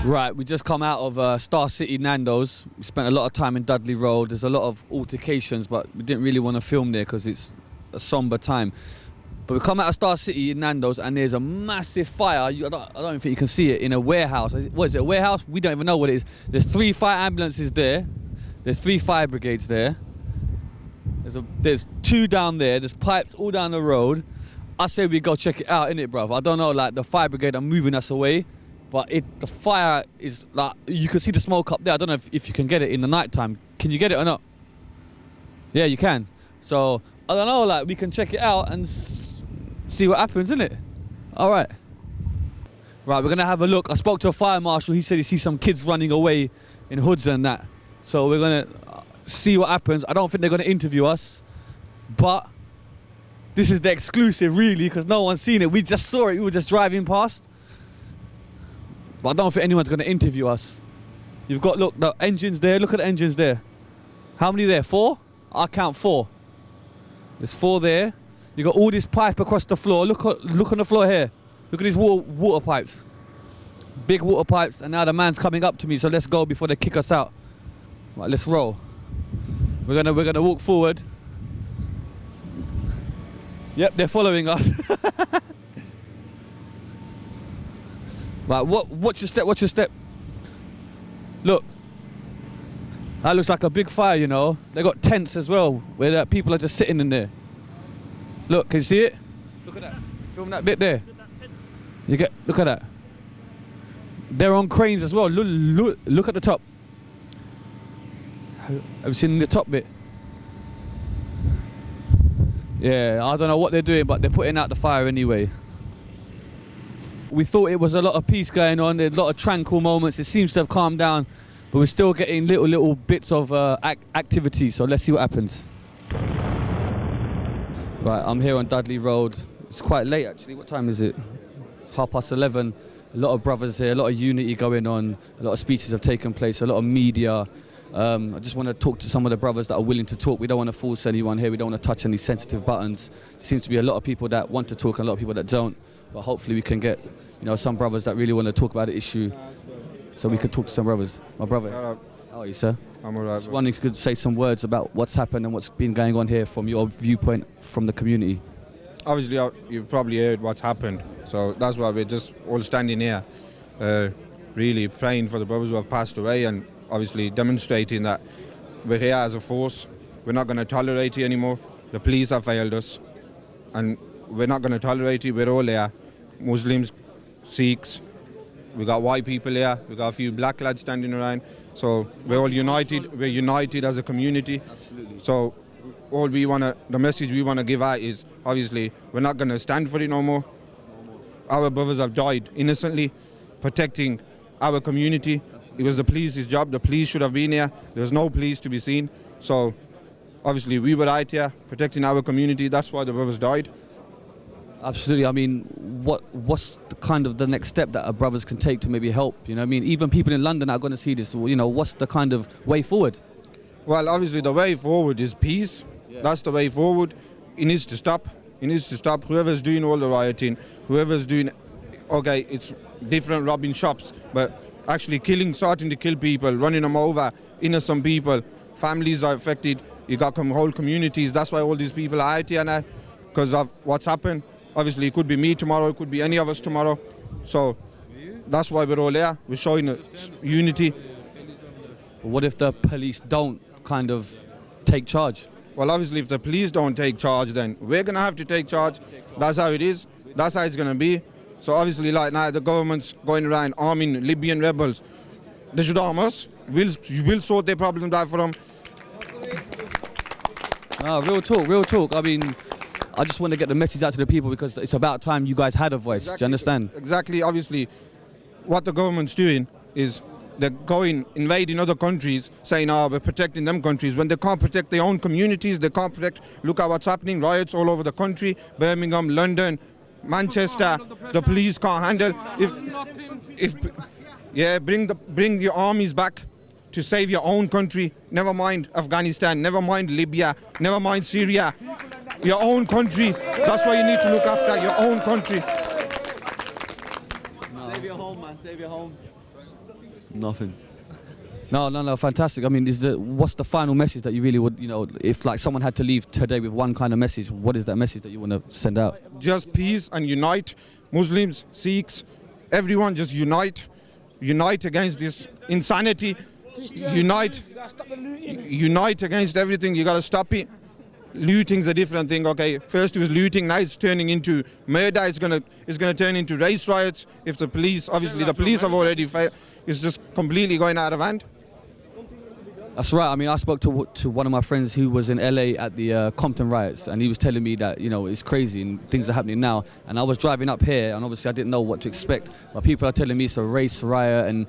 Right, we just come out of Star City Nando's. We spent a lot of time in Dudley Road. There's a lot of altercations, but we didn't really want to film there because it's a somber time. But we come out of Star City Nando's and there's a massive fire. I don't think you can see it, in a warehouse. What is it, a warehouse? We don't even know what it is. There's 3 fire ambulances there. There's 3 fire brigades there. There's 2 down there. There's pipes all down the road. I say we go check it out, innit, bruv? I don't know, like, the fire brigade are moving us away, but the fire is, like, you can see the smoke up there. I don't know if you can get it in the night time. Can you get it or not? Yeah, you can. So, I don't know, like, we can check it out and see what happens, innit? All right. Right, we're gonna have a look. I spoke to a fire marshal. He said he sees some kids running away in hoods and that. So we're gonna see what happens. I don't think they're gonna interview us, but this is the exclusive, really, because no one's seen it. We just saw it. We were just driving past. But I don't think anyone's going to interview us. You've got, look, the engines there. Look at the engines there. How many there? 4? I count 4. There's 4 there. You got all this pipe across the floor. Look on the floor here. Look at these water pipes. Big water pipes. And now the man's coming up to me. So let's go before they kick us out. Right, let's roll. We're gonna walk forward. Yep, they're following us. Right, watch your step, watch your step. Look. That looks like a big fire, you know. They got tents as well, where people are just sitting in there. Look, can you see it? Look at that. Film that bit there. Look at that. They're on cranes as well. Look at the top. Have you seen the top bit? Yeah, I don't know what they're doing, but they're putting out the fire anyway. We thought it was a lot of peace going on, there's a lot of tranquil moments. It seems to have calmed down, but we're still getting little bits of activity, so let's see what happens. Right, I'm here on Dudley Road. It's quite late, actually. What time is it? It's 11:30. A lot of brothers here, a lot of unity going on, a lot of speeches have taken place, a lot of media. I just want to talk to some of the brothers that are willing to talk. We don't want to force anyone here. We don't want to touch any sensitive buttons. There seems to be a lot of people that want to talk and a lot of people that don't. But hopefully we can get, you know, some brothers that really want to talk about the issue, so we can talk to some brothers. My brother, how are you, sir? I'm alright. Just wondering if you could say some words about what's happened and what's been going on here from your viewpoint from the community. Obviously, you've probably heard what's happened, so that's why we're just all standing here, really praying for the brothers who have passed away, and obviously demonstrating that we're here as a force. We're not going to tolerate it anymore. The police have failed us, and we're not going to tolerate it. We're all here, Muslims, Sikhs, we got white people here, we got a few black lads standing around, so we're all united. We're united as a community. Absolutely. So the message we want to give out is, obviously, we're not going to stand for it no more. Our brothers have died innocently, protecting our community. It was the police's job. The police should have been here. There was no police to be seen. So, obviously, we were out here protecting our community. That's why the brothers died. Absolutely. I mean, what's the kind of the next step that our brothers can take to maybe help? You know what I mean? Even people in London are going to see this. You know, what's the kind of way forward? Well, obviously, the way forward is peace. Yeah. That's the way forward. It needs to stop. It needs to stop. Whoever's doing all the rioting, whoever's doing, okay, it's different, robbing shops, but actually starting to kill people, running them over, innocent people, families are affected. You got whole communities. That's why all these people are out here now, because of what's happened. Obviously, it could be me tomorrow, it could be any of us tomorrow. So that's why we're all here. We're showing unity. What if the police don't kind of take charge? Well, obviously, if the police don't take charge, then we're going to have to take charge. That's how it is. That's how it's going to be. So obviously, like now, the government's going around arming Libyan rebels. They should arm us. We'll sort their problems out for them. Real talk, real talk. I mean, I just want to get the message out to the people because it's about time you guys had a voice. Exactly. Do you understand? Exactly. Obviously, what the government's doing is they're invading other countries, saying, we're protecting them countries, when they can't protect their own communities, they can't protect. Look at what's happening, riots all over the country, Birmingham, London, Manchester, the police can't handle. Bring your armies back to save your own country. Never mind Afghanistan, never mind Libya, never mind Syria. Your own country. That's why you need to look after your own country. Save your home, man. Save your home. Nothing. No, fantastic. I mean, what's the final message that you really would, if like someone had to leave today with one kind of message, what is that message that you want to send out? Just peace and unite. Muslims, Sikhs, everyone just unite. Unite against this insanity. Unite against everything. You gotta stop it. Looting's a different thing. Okay, first it was looting, now it's turning into murder. It's gonna turn into race riots. If the police, obviously the police have already failed. It's just completely going out of hand. That's right. I mean, I spoke to one of my friends who was in LA at the Compton riots, and he was telling me that, it's crazy and things are happening now. And I was driving up here, and obviously I didn't know what to expect. But people are telling me it's a race riot, and,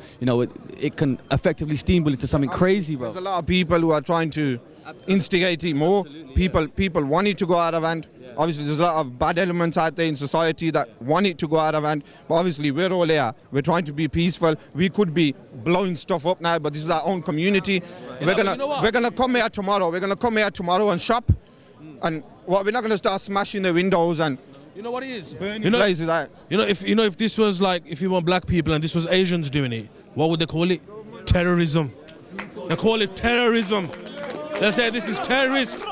it can effectively steamroll into something crazy, bro. There's a lot of people who are trying to instigate it more. People want it to go out of hand. Obviously, there's a lot of bad elements out there in society that want it to go out of hand. But obviously, we're all here. We're trying to be peaceful. We could be blowing stuff up now, but this is our own community. We're gonna come here tomorrow. We're gonna come here tomorrow and shop. And we're not gonna start smashing the windows and you know what it is? Burning places out. If this was like, if you want black people and this was Asians doing it, what would they call it? Terrorism. They call it terrorism. They'll say this is terrorist.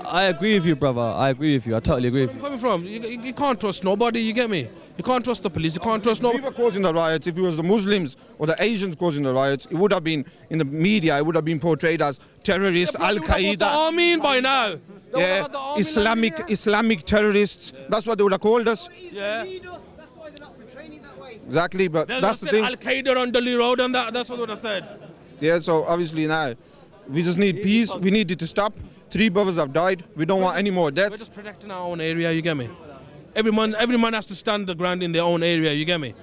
I agree with you, brother. I agree with you. I totally agree with you. Where I'm coming from, you can't trust nobody, you get me? You can't trust the police, you can't trust nobody. If we were causing the riots, if it was the Muslims or the Asians causing the riots, it would have been, in the media, it would have been portrayed as terrorists, Al-Qaeda. What I mean by now. Yeah, Islamic terrorists. That's what they would have called us. Yeah. That's why they're not portraying it that way. Exactly, but that's the thing. Al-Qaeda on Dudley Road and that's what they would have said. Yeah, so obviously now, we just need peace. We need it to stop. 3 brothers have died. We don't want any more We're deaths. just protecting our own area, you get me? Every man has to stand the ground in their own area, you get me?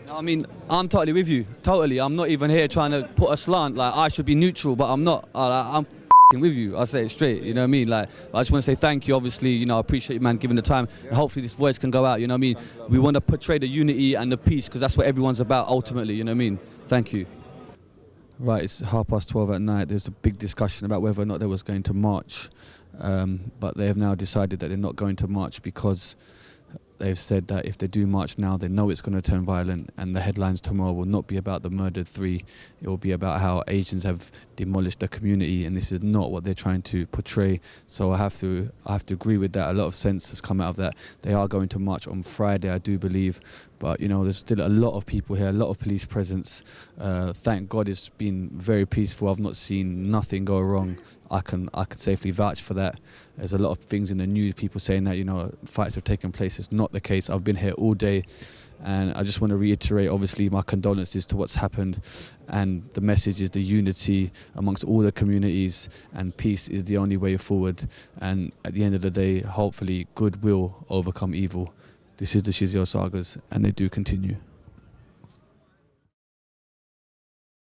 I mean, I'm totally with you. Totally. I'm not even here trying to put a slant. Like, I should be neutral, but I'm not. I'm with you. I say it straight, you know what I mean? Like, I just want to say thank you. Obviously, I appreciate you, man, giving the time. And hopefully this voice can go out, you know what I mean? We want to portray the unity and the peace because that's what everyone's about ultimately, you know what I mean? Thank you. Right, it's 12:30 at night. There's a big discussion about whether or not they was going to march. But they have now decided that they're not going to march because they've said that if they do march now, they know it's going to turn violent, and the headlines tomorrow will not be about the murdered 3. It will be about how Asians have demolished the community, and this is not what they're trying to portray. So I have to agree with that. A lot of sense has come out of that. They are going to march on Friday, I do believe. But, there's still a lot of people here, a lot of police presence. Thank God it's been very peaceful. I've not seen nothing go wrong. I can safely vouch for that. There's a lot of things in the news, people saying that, fights have taken place. It's not the case. I've been here all day. And I just want to reiterate, obviously, my condolences to what's happened. And the message is the unity amongst all the communities, and peace is the only way forward. And at the end of the day, hopefully, good will overcome evil. This is the SHIZZIO Sagas, and they do continue.